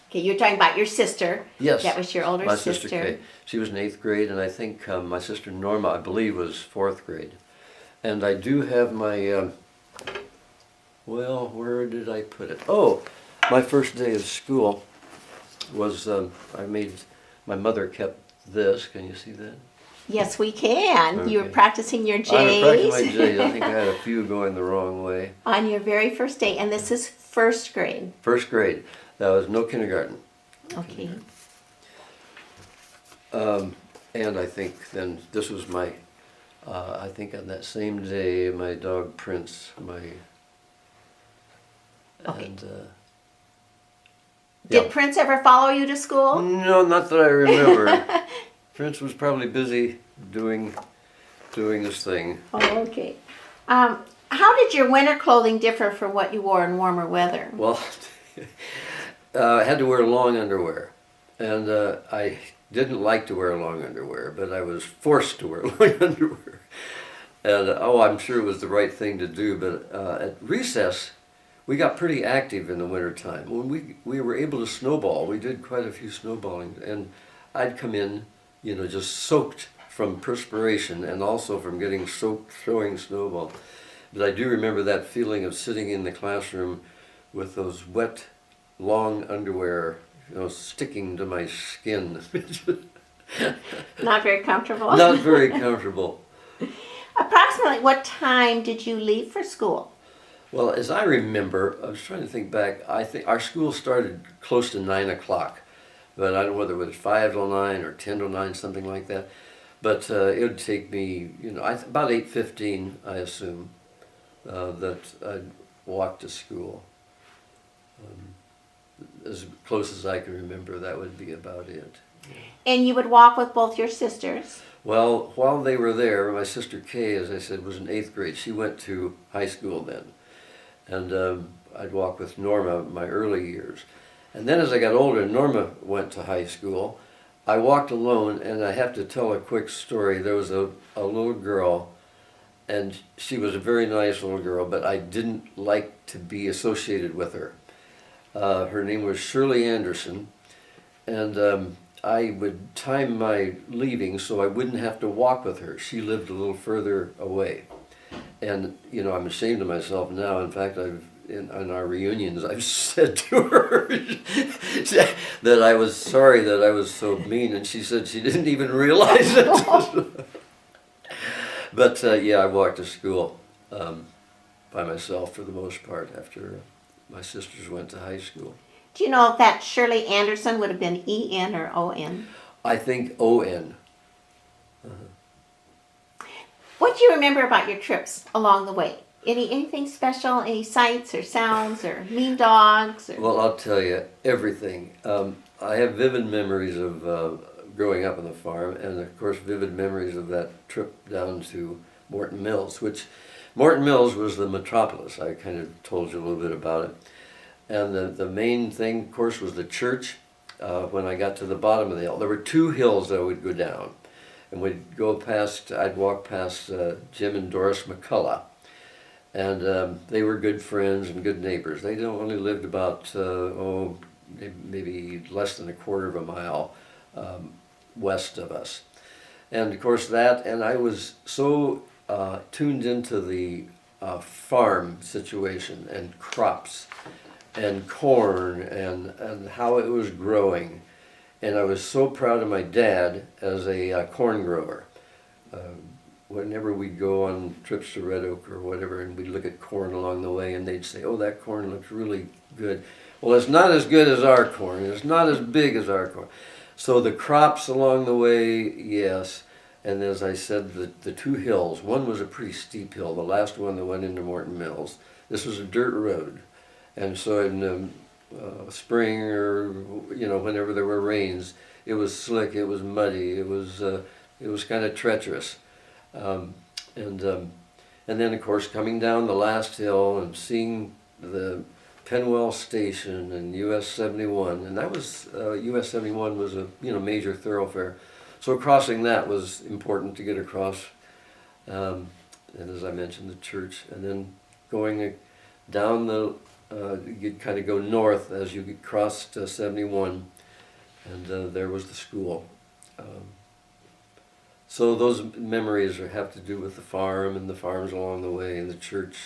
Okay, you're talking about your sister. Yes. That was your older my sister. Kay. She was in 8th grade, and I think my sister Norma, I believe, was 4th grade. And I do have my, well, where did I put it? Oh, my first day of school was, my mother kept this. Can you see that? Yes, we can. Okay. You were practicing your J's. I was practicing my J's. I think I had a few going the wrong way. On your very first day, and this is first grade. First grade. That was no kindergarten. Okay. And I think then this was my, I think on that same day, my dog Prince, Okay. and Did Prince ever follow you to school? no, not that I remember. Prince was probably busy doing his thing. Oh, okay. How did your winter clothing differ from what you wore in warmer weather? Well, I had to wear long underwear, and I didn't like to wear long underwear, but I was forced to wear long underwear. And I'm sure it was the right thing to do, but at recess, we got pretty active in the wintertime. When we were able to snowball, we did quite a few snowballing, and I'd come in, just soaked from perspiration and also from getting soaked throwing snowball. But I do remember that feeling of sitting in the classroom with those wet, long underwear, sticking to my skin. Not very comfortable? Not very comfortable. Approximately what time did you leave for school? Well, as I remember, I was trying to think back, I think our school started close to 9 o'clock. But I don't know whether it was 5 till 9 or 10 till 9, something like that. But it would take me, about 8:15, I assume, that I'd walk to school. As close as I can remember, that would be about it. And you would walk with both your sisters? Well, while they were there, my sister Kay, as I said, was in 8th grade. She went to high school then. And I'd walk with Norma my early years. And then as I got older, Norma went to high school. I walked alone, and I have to tell a quick story. There was a little girl, and she was a very nice little girl, but I didn't like to be associated with her. Her name was Shirley Anderson, and I would time my leaving so I wouldn't have to walk with her. She lived a little further away. And, I'm ashamed of myself now. In fact, in our reunions, I've said to her that I was sorry that I was so mean, and she said she didn't even realize it. But I walked to school by myself for the most part after my sisters went to high school. Do you know if that Shirley Anderson would have been E-N or O-N? I think O-N. What do you remember about your trips along the way? Anything special? Any sights or sounds or mean dogs? Well, I'll tell you, everything. I have vivid memories of growing up on the farm, and of course vivid memories of that trip down to Morton Mills, which Morton Mills was the metropolis. I kind of told you a little bit about it. And the main thing, of course, was the church. When I got to the bottom of the hill, there were 2 hills that I would go down. And I'd walk past Jim and Doris McCullough. And they were good friends and good neighbors. They only lived about, maybe less than a quarter of a mile west of us. And of course and I was so tuned into the farm situation and crops and corn and how it was growing. And I was so proud of my dad as a corn grower. Whenever we'd go on trips to Red Oak or whatever, and we'd look at corn along the way, and they'd say, "Oh, that corn looks really good." Well, it's not as good as our corn. It's not as big as our corn. So the crops along the way, yes. And as I said, the 2 hills, one was a pretty steep hill, the last one that went into Morton Mills. This was a dirt road. And so in spring or, whenever there were rains, it was slick, it was muddy, it was kind of treacherous. And then, of course, coming down the last hill and seeing the Penwell Station and US 71, and that was, US 71 was a major thoroughfare. So crossing that was important to get across. And as I mentioned, the church, and then going down the you'd kind of go north as you crossed 71, and there was the school. So those memories have to do with the farm and the farms along the way and the church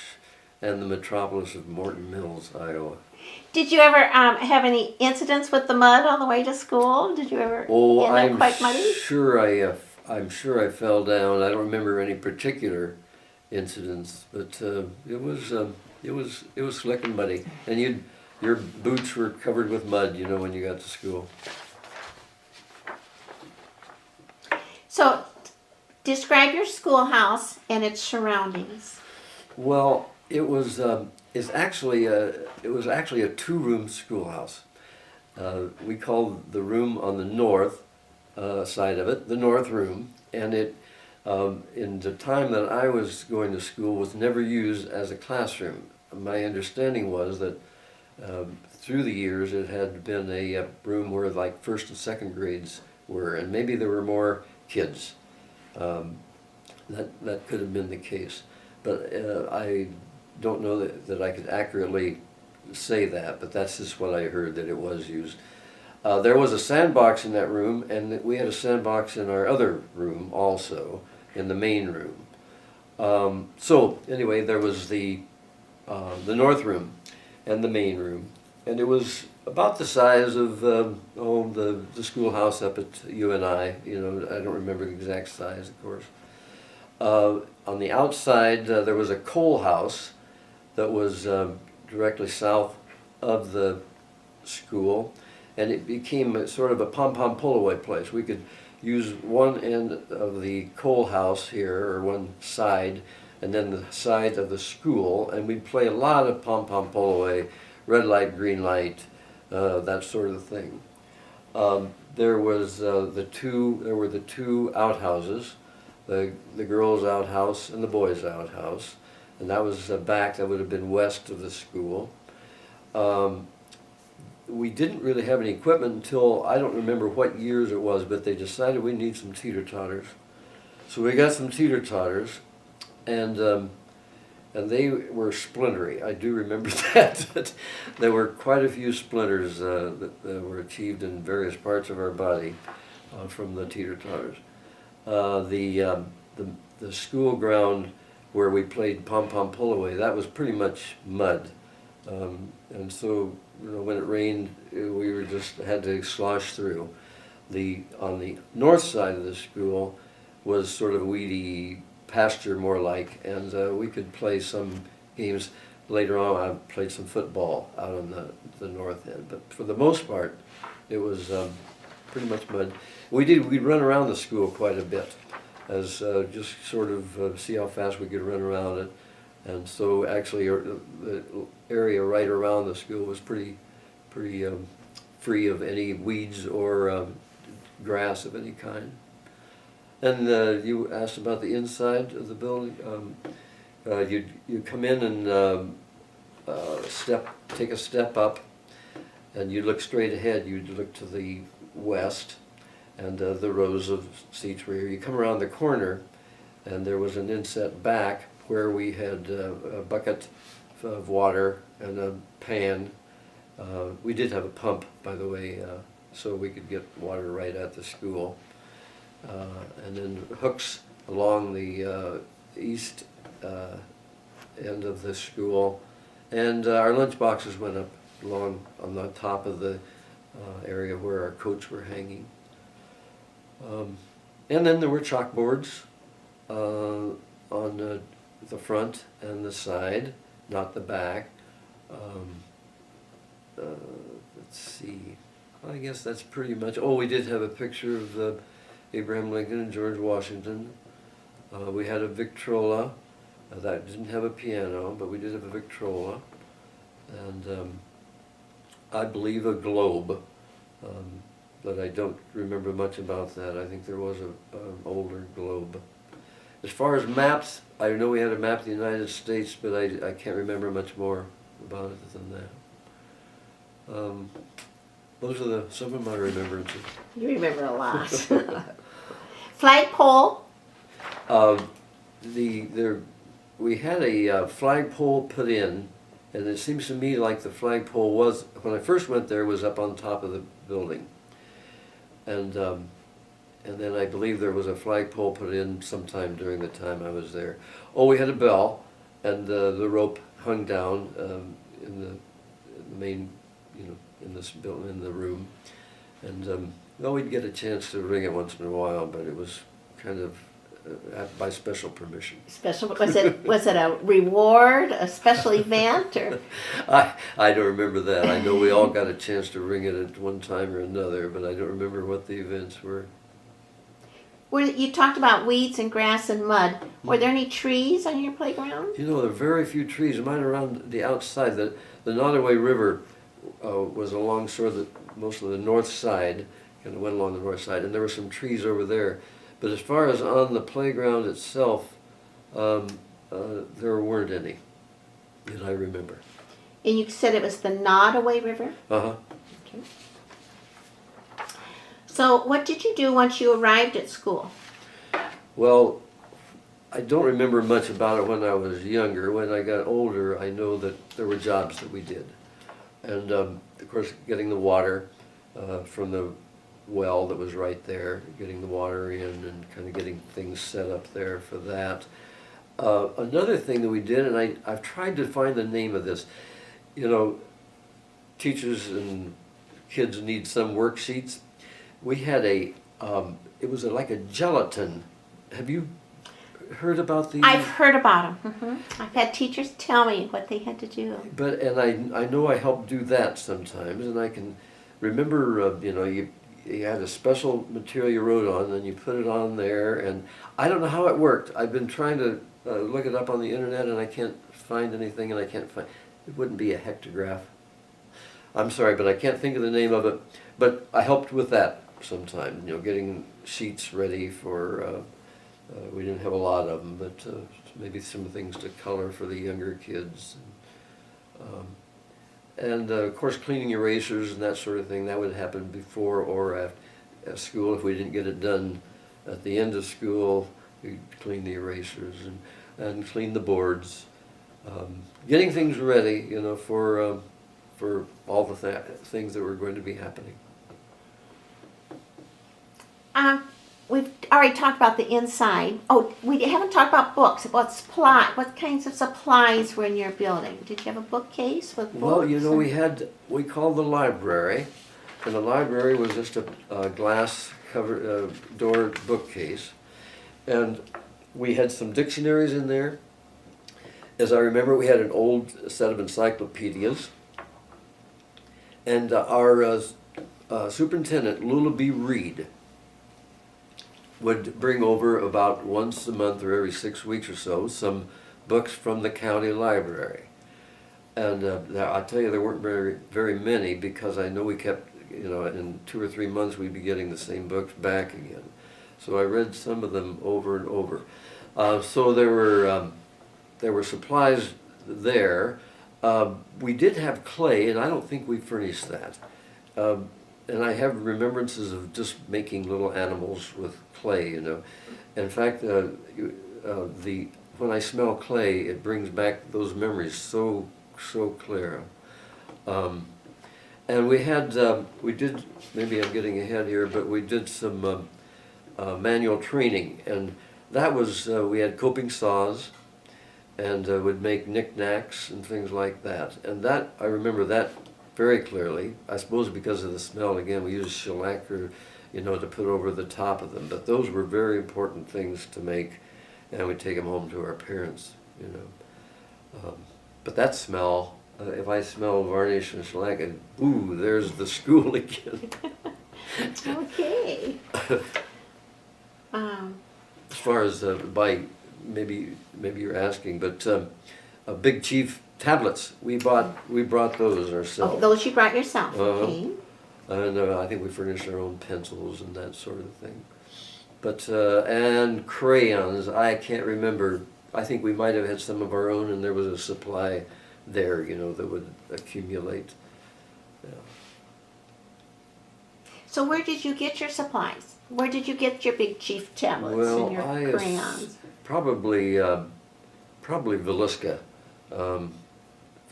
and the metropolis of Morton Mills, Iowa. Did you ever have any incidents with the mud on the way to school? Did you ever end up quite muddy? I'm sure I fell down. I don't remember any particular incidents, but it was slick and muddy, and your boots were covered with mud, when you got to school. So, describe your schoolhouse and its surroundings. Well, it was actually a two-room schoolhouse. We called the room on the north side of it the north room, and it in the time that I was going to school was never used as a classroom. My understanding was that through the years it had been a room where like first and second grades were, and maybe there were more kids. That could have been the case, but I don't know that I could accurately say that, but that's just what I heard, that it was used. There was a sandbox in that room, and we had a sandbox in our other room also, in the main room. So anyway, there was the north room and the main room, and it was about the size of the schoolhouse up at UNI. I don't remember the exact size, of course. On the outside, there was a coal house that was directly south of the school, and it became a sort of a pom-pom pull-away place. We could use one end of the coal house here, or one side, and then the side of the school, and we'd play a lot of pom-pom pull-away, red light, green light, that sort of thing. There were the two outhouses, the girls' outhouse and the boys' outhouse, and that was back. That would have been west of the school. We didn't really have any equipment until, I don't remember what years it was, but they decided we need some teeter-totters. So we got some teeter-totters, and they were splintery. I do remember that. There were quite a few splinters that were achieved in various parts of our body from the teeter-totters. The school ground where we played pom-pom pull-away, that was pretty much mud. And so, when it rained, we were just had to slosh through. On the north side of the school was sort of weedy pasture, more like, and we could play some games. Later on, I played some football out on the north end, but for the most part, it was pretty much mud. We'd run around the school quite a bit, as just sort of see how fast we could run around it. And so actually the area right around the school was pretty free of any weeds or grass of any kind. And you asked about the inside of the building. You come in and take a step up, and you look straight ahead. You'd look to the west, and the rows of seats were here. You come around the corner, and there was an inset back where we had a bucket of water and a pan. We did have a pump, by the way, so we could get water right at the school. And then hooks along the east end of the school. And our lunch boxes went up along on the top of the area where our coats were hanging. And then there were chalkboards on the front and the side, not the back. Let's see. I guess that's pretty much. Oh, we did have a picture of Abraham Lincoln and George Washington. We had a Victrola. That didn't have a piano, but we did have a Victrola. And I believe a globe, but I don't remember much about that. I think there was an older globe. As far as maps, I know we had a map of the United States, but I can't remember much more about it than that. Those are some of my remembrances. You remember a lot. Flagpole. We had a flagpole put in And it seems to me like the flagpole was, when I first went there, was up on top of the building. And then I believe there was a flagpole put in sometime during the time I was there. Oh, we had a bell, and the rope hung down in the main, in this building, in the room. And well, we'd get a chance to ring it once in a while, but it was kind of by special permission. Special, was it a reward, a special event, or? I don't remember that. I know we all got a chance to ring it at one time or another, but I don't remember what the events were. You talked about weeds and grass and mud. Were there any trees on your playground? There are very few trees. Mine around the outside. The Nottoway River was along sort of most of the north side, kind of went along the north side, and there were some trees over there. But as far as on the playground itself, there weren't any that I remember. And you said it was the Nottoway River? Uh-huh. Okay. So what did you do once you arrived at school? Well, I don't remember much about it when I was younger. When I got older, I know that there were jobs that we did. And, of course, getting the water from the well that was right there, getting the water in and kind of getting things set up there for that. Another thing that we did, and I've tried to find the name of this, teachers and kids need some worksheets. We had it was like a gelatin. Have you heard about these? I've heard about them. Mm-hmm. I've had teachers tell me what they had to do. And I know I helped do that sometimes, and I can remember, you had a special material you wrote on, and you put it on there, and I don't know how it worked. I've been trying to look it up on the internet, and I can't find anything, and it wouldn't be a hectograph. I'm sorry, but I can't think of the name of it, but I helped with that sometime, getting sheets ready for, we didn't have a lot of them, but maybe some things to color for the younger kids. And of course, cleaning erasers and that sort of thing, that would happen before or at school. If we didn't get it done at the end of school, we'd clean the erasers and clean the boards. Getting things ready, for all the things that were going to be happening. We've already talked about the inside. Oh, we haven't talked about books. What kinds of supplies were in your building? Did you have a bookcase with books? Well, we called the library, and the library was just a glass cover door bookcase, and we had some dictionaries in there. As I remember, we had an old set of encyclopedias, and our superintendent, Lula B. Reed, would bring over about once a month or every 6 weeks or so some books from the county library. And I tell you, there weren't very many, because I know we kept, in 2 or 3 months we'd be getting the same books back again. So I read some of them over and over. So there were supplies there. We did have clay, and I don't think we furnished that. And I have remembrances of just making little animals with clay, In fact, when I smell clay, it brings back those memories so clear. And we did, maybe I'm getting ahead here, but we did some manual training, and that was, we had coping saws, and would make knickknacks and things like that. And that, I remember that very clearly. I suppose because of the smell, again, we used shellac to put over the top of them. But those were very important things to make, and we'd take them home to our parents, But that smell, if I smell varnish and shellac, ooh, there's the school again. Okay. As far as maybe you're asking, but Big Chief tablets, we brought those ourselves. Oh, those you brought yourself, okay. And I think we furnished our own pencils and that sort of thing. But, and crayons, I can't remember. I think we might have had some of our own, and there was a supply there, that would accumulate. Yeah. So where did you get your supplies? Where did you get your Big Chief tablets and your crayons? Probably Villisca.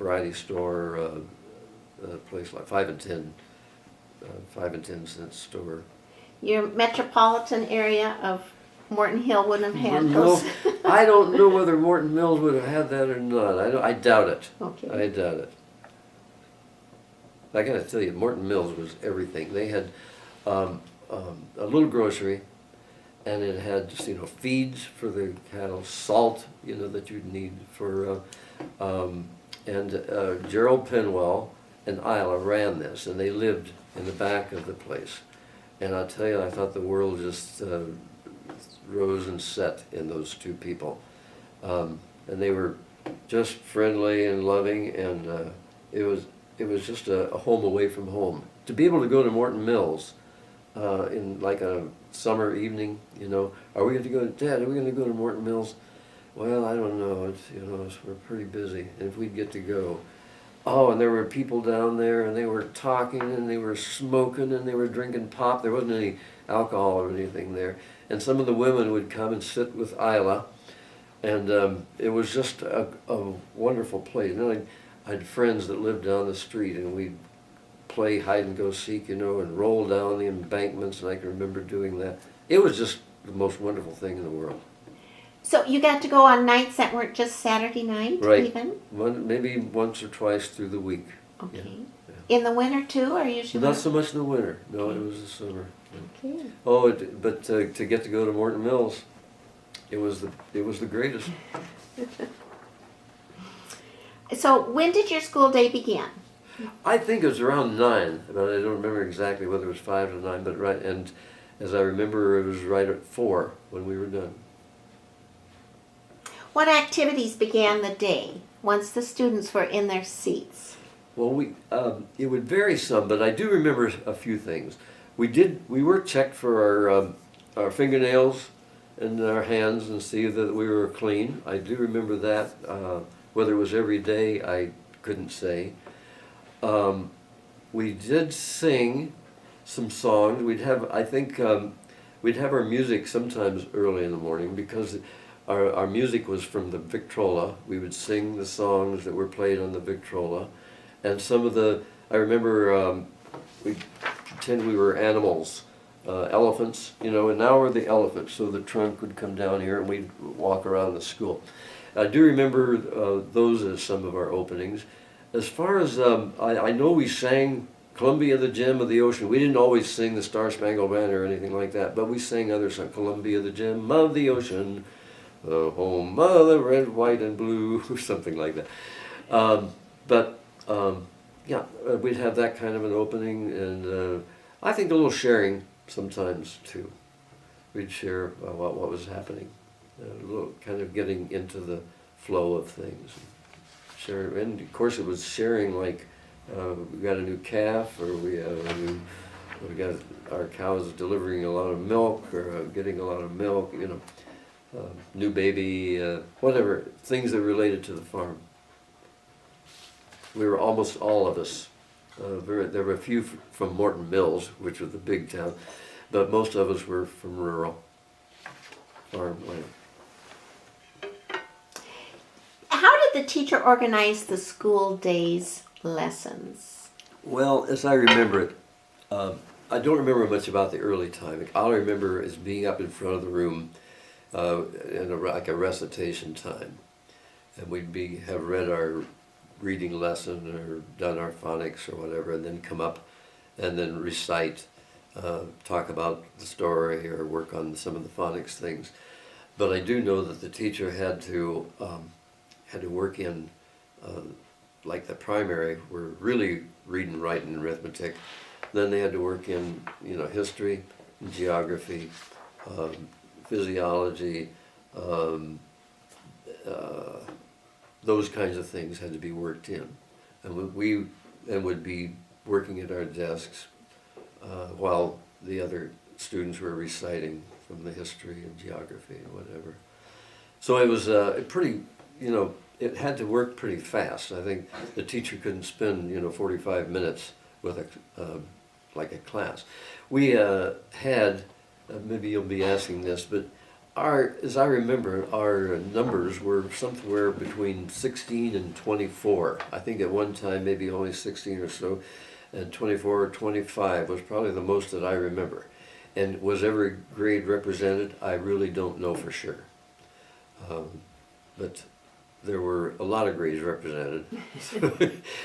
variety store, a place like 5 and 10 cent store. Your metropolitan area of Morton Hill wouldn't have had Morton those. Mills, I don't know whether Morton Mills would have had that or not. I doubt it. Okay. I doubt it. I gotta tell you, Morton Mills was everything. They had a little grocery, and it had just, feeds for the cattle, salt, that you'd need for, Gerald Penwell and Isla ran this, and they lived in the back of the place. And I'll tell you, I thought the world just rose and set in those two people. And they were just friendly and loving, and it was just a home away from home. To be able to go to Morton Mills in like a summer evening, are we going to go, Dad, are we going to go to Morton Mills? Well, I don't know, we're pretty busy, and if we'd get to go. Oh, and there were people down there, and they were talking, and they were smoking, and they were drinking pop. There wasn't any alcohol or anything there. And some of the women would come and sit with Isla, and it was just a wonderful place. And then I had friends that lived down the street, and we'd play hide and go seek, and roll down the embankments, and I can remember doing that. It was just the most wonderful thing in the world. So you got to go on nights that weren't just Saturday night, Right. even? Maybe once or twice through the week. Okay. Yeah. In the winter too, or usually? Not so much in the winter. No, it was the summer. Okay. Oh, but to get to go to Morton Mills, it was the greatest. So when did your school day begin? I think it was around 9, but I don't remember exactly whether it was 5 or 9. But right, and as I remember, it was right at 4 when we were done. What activities began the day once the students were in their seats? Well, it would vary some, but I do remember a few things. We were checked for our fingernails and our hands and see that we were clean. I do remember that. Whether it was every day, I couldn't say. We did sing some songs. We'd have our music sometimes early in the morning because our music was from the Victrola. We would sing the songs that were played on the Victrola. And I remember we pretend we were animals, elephants, and now we're the elephants, so the trunk would come down here and we'd walk around the school. I do remember those as some of our openings. As far as, I know we sang Columbia, the Gem of the Ocean. We didn't always sing the Star Spangled Banner or anything like that, but we sang other songs, Columbia, the Gem of the Ocean, the home of the red, white, and blue, or something like that. We'd have that kind of an opening, and I think a little sharing sometimes too. We'd share what was happening, a little kind of getting into the flow of things. Share, and of course it was sharing like we got a new calf, or we got our cows delivering a lot of milk, or getting a lot of milk, new baby, whatever, things that related to the farm. We were almost all of us. There were a few from Morton Mills, which was the big town, but most of us were from rural farmland. How did the teacher organize the school day's lessons? Well, as I remember it, I don't remember much about the early time. All I remember is being up in front of the room in like a recitation time, and we'd have read our reading lesson or done our phonics or whatever, and then come up and then recite, talk about the story or work on some of the phonics things. But I do know that the teacher had to work in, like the primary, were really reading, writing, and arithmetic. Then they had to work in, history, geography, physiology, those kinds of things had to be worked in. And we would be working at our desks while the other students were reciting from the history and geography and whatever. So it was pretty, it had to work pretty fast. I think the teacher couldn't spend, 45 minutes with like a class. We had, maybe you'll be asking this, but as I remember, our numbers were somewhere between 16 and 24. I think at one time maybe only 16 or so, and 24 or 25 was probably the most that I remember. And was every grade represented? I really don't know for sure. But there were a lot of grades represented.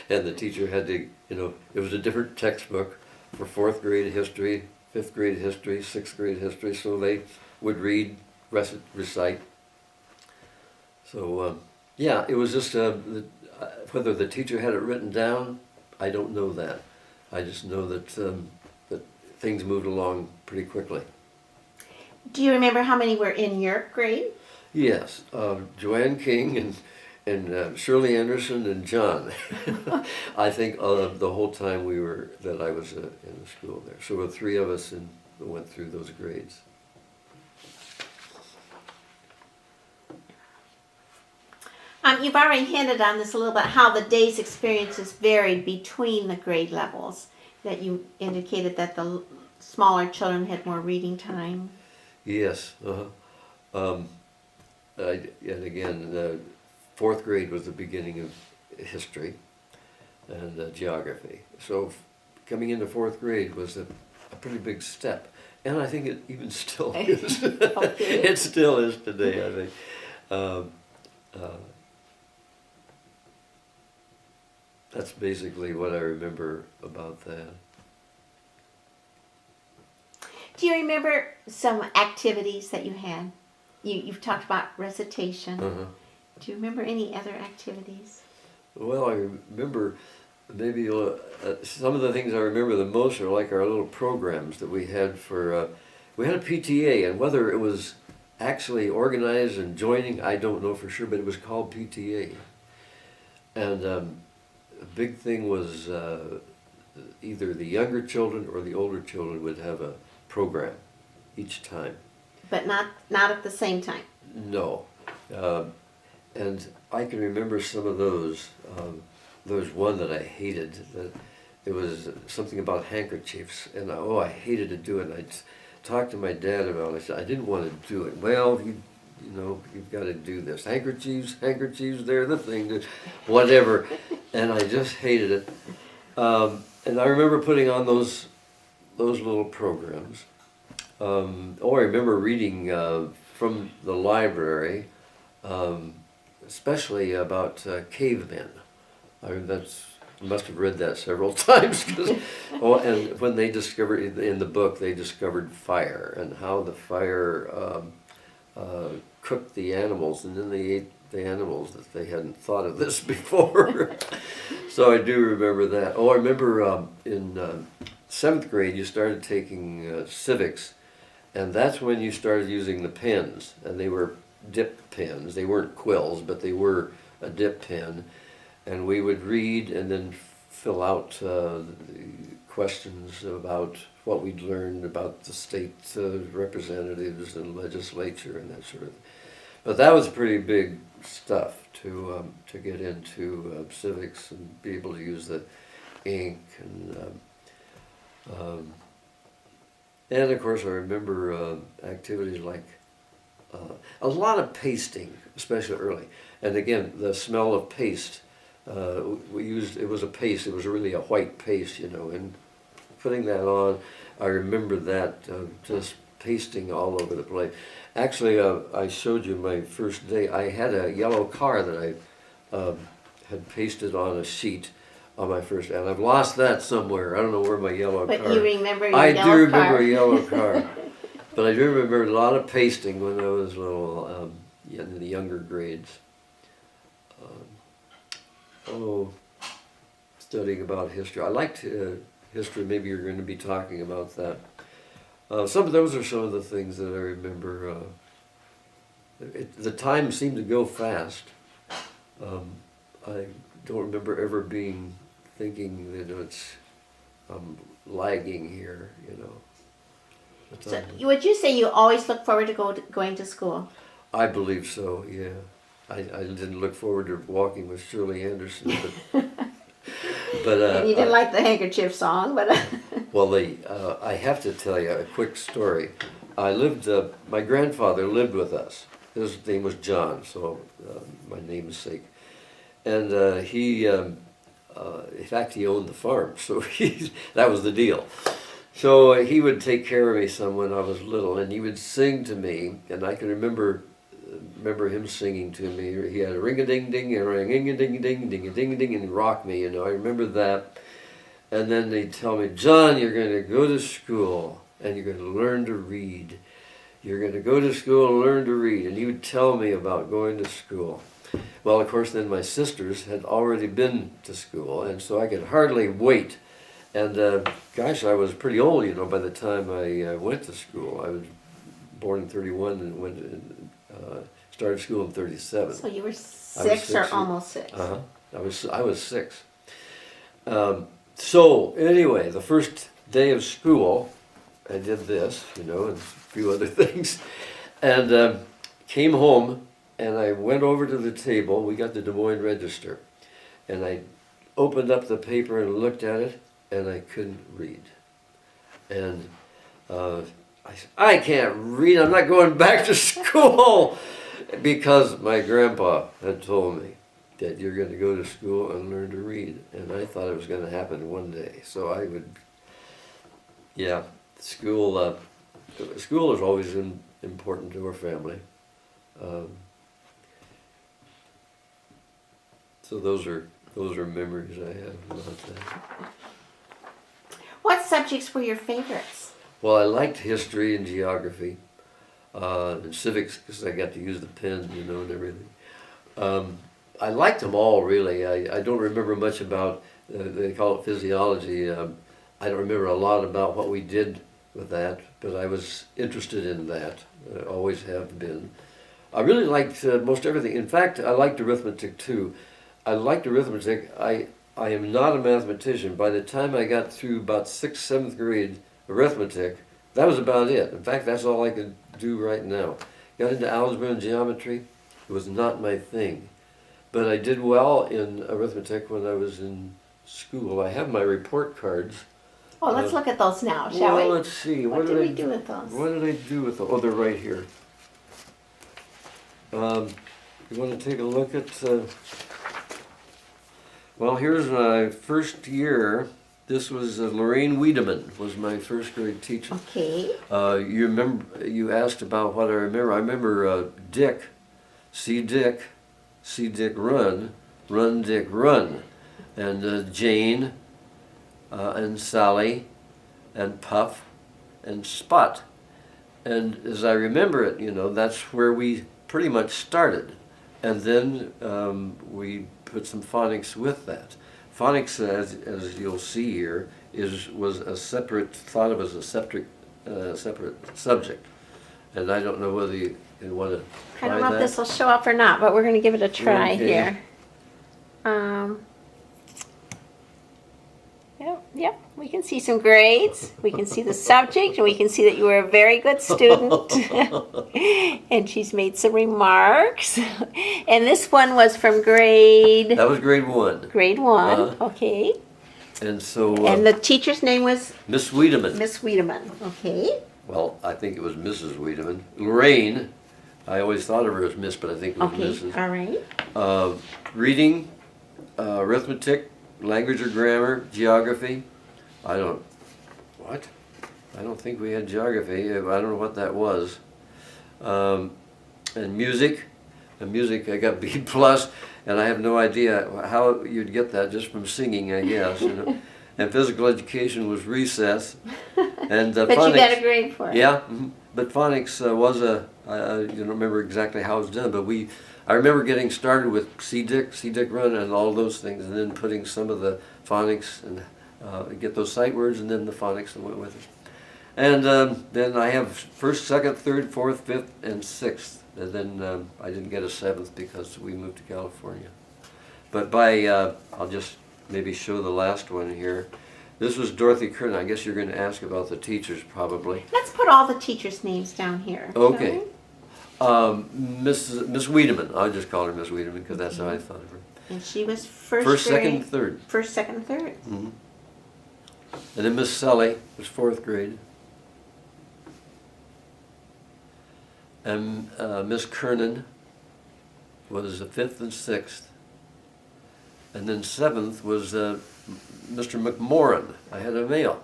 And the teacher had to, it was a different textbook for fourth grade history, fifth grade history, sixth grade history, so they would read, recite. So, yeah, it was just, whether the teacher had it written down, I don't know that. I just know that, that things moved along pretty quickly. Do you remember how many were in your grade? Yes, Joanne King and Shirley Anderson and John. I think the whole time that I was in the school there. So the three of us went through those grades. You've already hinted on this a little bit, how the day's experiences varied between the grade levels. That you indicated that the smaller children had more reading time. Yes. And again, fourth grade was the beginning of history and geography. So coming into fourth grade was a pretty big step. And I think it even still is. It still is today, I think. That's basically what I remember about that. Do you remember some activities that you had? You've talked about recitation. Uh-huh. Do you remember any other activities? Well, I remember maybe some of the things I remember the most are like our little programs that we had we had a PTA, and whether it was actually organized and joining, I don't know for sure, but it was called PTA. And a big thing was either the younger children or the older children would have a program each time. But not at the same time. No. And I can remember some of those. There was one that I hated. It was something about handkerchiefs, and I hated to do it. And I talked to my dad about it. I said, I didn't want to do it. Well, you've got to do this. Handkerchiefs, they're the thing, whatever. And I just hated it. And I remember putting on those little programs. I remember reading from the library, especially about cavemen. I must have read that several times. And when they discovered, in the book, they discovered fire and how the fire cooked the animals, and then they ate the animals that they hadn't thought of this before. So I do remember that. I remember in seventh grade you started taking civics, and that's when you started using the pens, and they were dip pens. They weren't quills, but they were a dip pen, and we would read and then fill out the questions about what we'd learned about the state representatives and legislature and that sort of thing. But that was pretty big stuff to get into civics and be able to use the ink and of course I remember activities like a lot of pasting, especially early. And again, the smell of paste. It was a paste. It was really a white paste, and putting that on, I remember that just pasting all over the place. Actually, I showed you my first day. I had a yellow car that I had pasted on a sheet on my first day, and I've lost that somewhere. I don't know where my yellow car. But you remember your I yellow car. do remember a yellow car. But I do remember a lot of pasting when I was little, in the younger grades. Studying about history. I liked history. Maybe you're going to be talking about that. Some of those are some of the things that I remember. The time seemed to go fast. I don't remember ever thinking that it's lagging here, So would you say you always look forward to going to school? I believe so, yeah. I didn't look forward to walking with Shirley Anderson, but And you didn't like the handkerchief song, but well, I have to tell you a quick story. I lived. My grandfather lived with us. His name was John, so my namesake, and in fact, he owned the farm, so that was the deal. So he would take care of me some when I was little, and he would sing to me, and I can remember him singing to me. He had a ring-a-ding-ding, and a ring-a-ding-ding, ding-a-ding-ding, and rock me, I remember that. And then they'd tell me, John, you're going to go to school, and you're going to learn to read. You're going to go to school and learn to read. And he would tell me about going to school. Well, of course, then my sisters had already been to school, and so I could hardly wait. And gosh, I was pretty old, by the time I went to school. I was born in 31 and started school in 37. So you were six or almost 6? Uh-huh. I was 6. So anyway, the first day of school, I did this, and a few other things, and came home, and I went over to the table. We got the Des Moines Register, and I opened up the paper and looked at it, and I couldn't read. And I said, I can't read, I'm not going back to school, because my grandpa had told me that you're going to go to school and learn to read. And I thought it was going to happen one day. So I would, school is always important to our family. So those are memories I have about that. What subjects were your favorites? Well, I liked history and geography, and civics, because I got to use the pen, and everything. I liked them all, really. I don't remember much about, they call it physiology. I don't remember a lot about what we did with that, but I was interested in that. I always have been. I really liked most everything. In fact, I liked arithmetic too. I liked arithmetic. I am not a mathematician. By the time I got through about 6th, 7th grade arithmetic, that was about it. In fact, that's all I could do right now. Got into algebra and geometry. It was not my thing. But I did well in arithmetic when I was in school. I have my report cards. Oh, let's look at those now, shall Well, we? let's see. What did we do with those? What did I do with them? Oh, they're right here. You want to take a look at... Well, here's my first year. This was Lorraine Wiedemann was my first grade teacher. Okay. You remember? You asked about what I remember. I remember Dick, see Dick run, run Dick run, and Jane, and Sally, and Puff, and Spot. And as I remember it, that's where we pretty much started. And then we put some phonics with that. Phonics, as you'll see here, was thought of as a separate subject. And I don't know whether you want to try that. I don't know if this will show up or not, but we're going to give it a try here. Yep, we can see some grades. We can see the subject, and we can see that you were a very good student. And she's made some remarks. And this one was from grade... That was grade 1. Grade 1, okay. And so... and the teacher's name was? Miss Wiedemann. Miss Wiedemann, okay. Well, I think it was Mrs. Wiedemann. Lorraine, I always thought of her as Miss, but I think it was Mrs. Okay, all right. Reading, arithmetic, language or grammar, geography. I don't think we had geography. I don't know what that was. And music. And music, I got B+, and I have no idea how you'd get that just from singing, I guess. And physical education was recess. And but phonics, you got a grade for it. Yeah, but phonics was I don't remember exactly how it was done, but I remember getting started with see Dick run, and all those things, and then putting some of the phonics and get those sight words, and then the phonics that went with it. And then I have 1st, 2nd, 3rd, 4th, 5th, and 6th. And then I didn't get a 7th because we moved to California. But I'll just maybe show the last one here. This was Dorothy Curtin. I guess you're going to ask about the teachers probably. Let's put all the teachers' names down here. Okay. Miss Wiedemann. I'll just call her Miss Wiedemann because that's how I thought of her. And she was first second, grade. 3rd. 1st, 2nd, 3rd. Mm-hmm. And then Miss Sally was 4th grade. And Miss Kernan was the 5th and 6th. And then 7th was Mr. McMorrin. I had a male.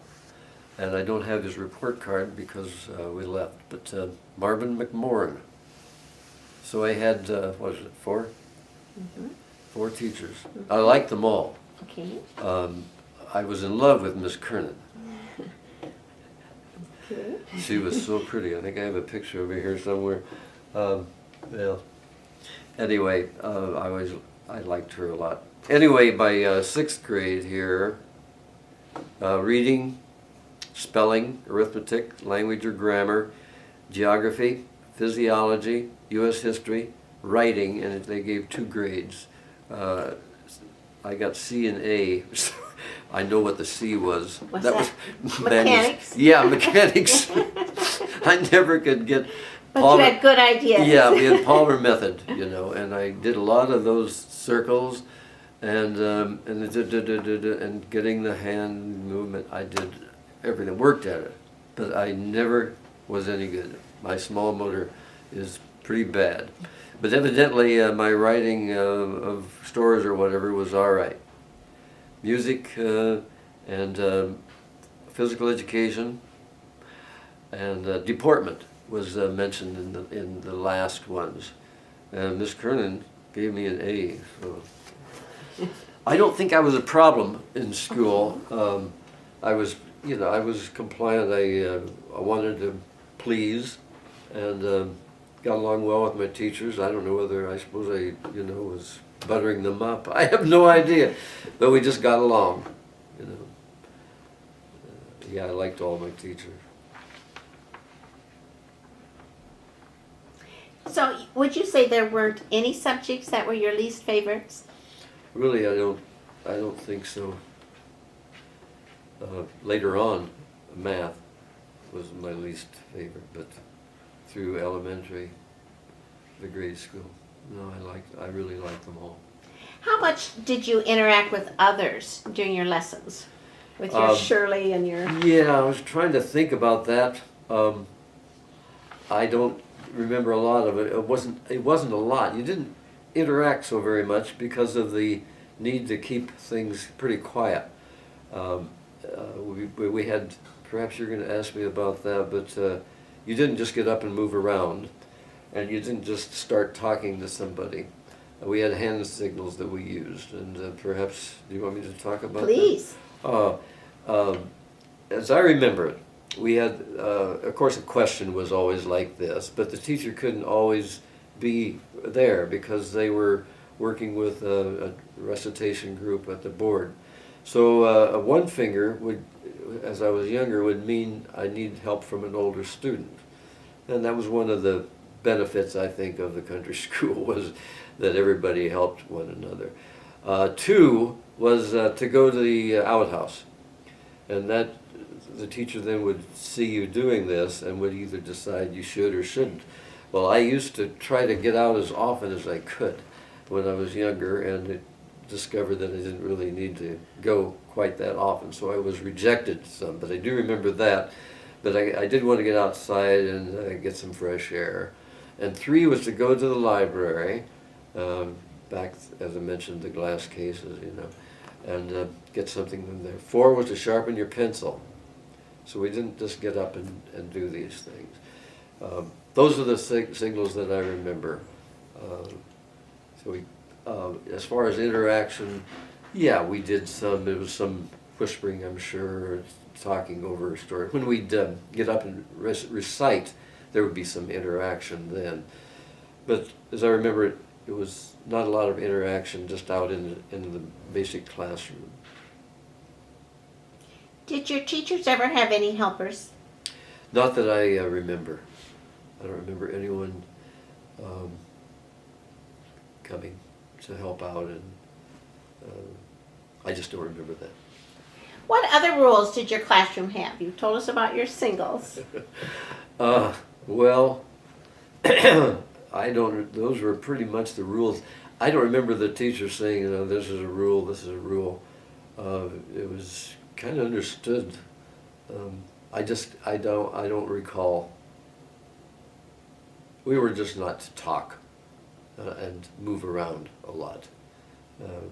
And I don't have his report card because we left. But Marvin McMorrin. So I had, what was it, 4? Mm-hmm. 4 teachers. I liked them all. Okay. I was in love with Miss Kernan. Okay. She was so pretty. I think I have a picture over here somewhere. Well, anyway, I liked her a lot. Anyway, by 6th grade here, reading, spelling, arithmetic, language or grammar, geography, physiology, U.S. history, writing, and they gave 2 grades. I got C and A. So I know what the C was. What's that? Was mechanics? Yeah, mechanics. I never could get But Palmer. you had good ideas. Yeah, we had Palmer method, and I did a lot of those circles, and getting the hand movement. I did everything, worked at it, but I never was any good. My small motor is pretty bad, but evidently my writing of stories or whatever was all right. Music and physical education and deportment was mentioned in the last ones. Miss Kernan gave me an A. So I don't think I was a problem in school. I was compliant. I wanted to please, and got along well with my teachers. I don't know whether I suppose I was buttering them up. I have no idea, but we just got along. Yeah, I liked all my teachers. So would you say there weren't any subjects that were your least favorites? Really, I don't think so. Later on, math was my least favorite, but through elementary, the grade school, no, I really liked them all. How much did you interact with others during your lessons? With your Shirley and your... Yeah, I was trying to think about that. I don't remember a lot of it. It wasn't a lot. You didn't interact so very much because of the need to keep things pretty quiet. We had, perhaps you're going to ask me about that, but you didn't just get up and move around, and you didn't just start talking to somebody. We had hand signals that we used, and perhaps, do you want me to talk about Please. that? As I remember it, we had, of course, a question was always like this, but the teacher couldn't always be there because they were working with a recitation group at the board. So one finger would, as I was younger, would mean I need help from an older student. And that was one of the benefits, I think, of the country school, was that everybody helped one another. 2 was to go to the outhouse. And that the teacher then would see you doing this and would either decide you should or shouldn't. Well, I used to try to get out as often as I could when I was younger, and discovered that I didn't really need to go quite that often, so I was rejected some, but I do remember that. But I did want to get outside and get some fresh air. And 3 was to go to the library, back, as I mentioned, the glass cases, and get something from there. 4 was to sharpen your pencil. So we didn't just get up and do these things. Those are the signals that I remember. So we, as far as interaction, yeah, we did some. There was some whispering, I'm sure, or talking over a story. When we'd get up and recite, there would be some interaction then. But as I remember it, it was not a lot of interaction just out in the basic classroom. Did your teachers ever have any helpers? Not that I remember. I don't remember anyone coming to help out, and I just don't remember that. What other rules did your classroom have? You told us about your singles. Well, those were pretty much the rules. I don't remember the teacher saying, this is a rule, this is a rule. It was kind of understood. I don't recall. we were just not to talk and move around a lot. And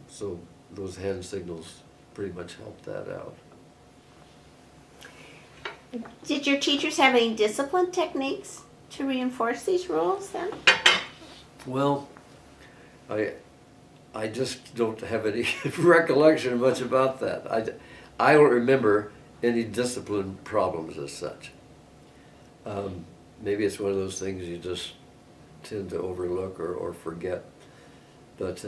so those hand signals pretty much helped that out. Did your teachers have any discipline techniques to reinforce these rules then? Well, I just don't have any recollection much about that. I don't remember any discipline problems as such. Maybe it's one of those things you just tend to overlook or forget. But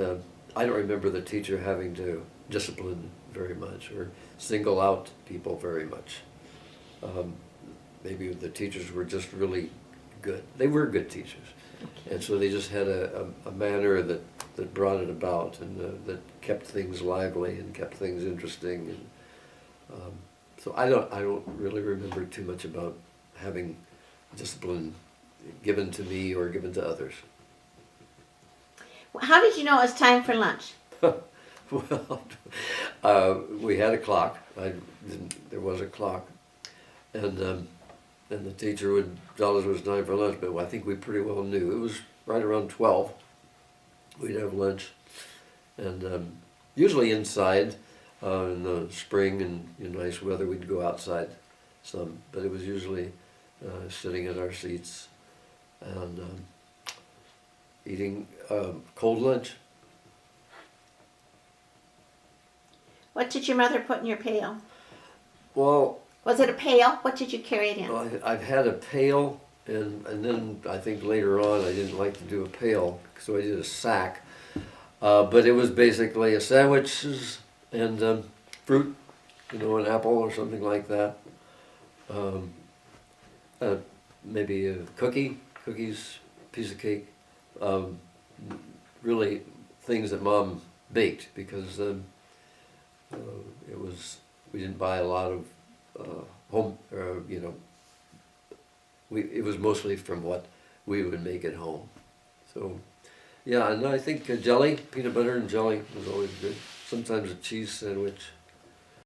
I don't remember the teacher having to discipline very much or single out people very much. Maybe the teachers were just really good. They were good teachers. Okay. And so they just had a manner that brought it about and that kept things lively and kept things interesting. And so I don't really remember too much about having discipline given to me or given to others. How did you know it was time for lunch? Well, we had a clock. There was a clock, and the teacher would tell us it was time for lunch. But I think we pretty well knew it was right around 12. We'd have lunch, and usually inside. In the spring and in nice weather, we'd go outside some, but it was usually sitting at our seats and eating cold lunch. What did your mother put in your pail? Well, was it a pail? What did you carry it in? Well, I've had a pail, and then I think later on I didn't like to do a pail, so I did a sack. But it was basically a sandwiches and fruit, an apple or something like that. Maybe a cookies, piece of cake. Really things that Mom baked because we didn't buy a lot of home, it was mostly from what we would make at home. So, yeah, and I think jelly, peanut butter and jelly was always good. Sometimes a cheese sandwich.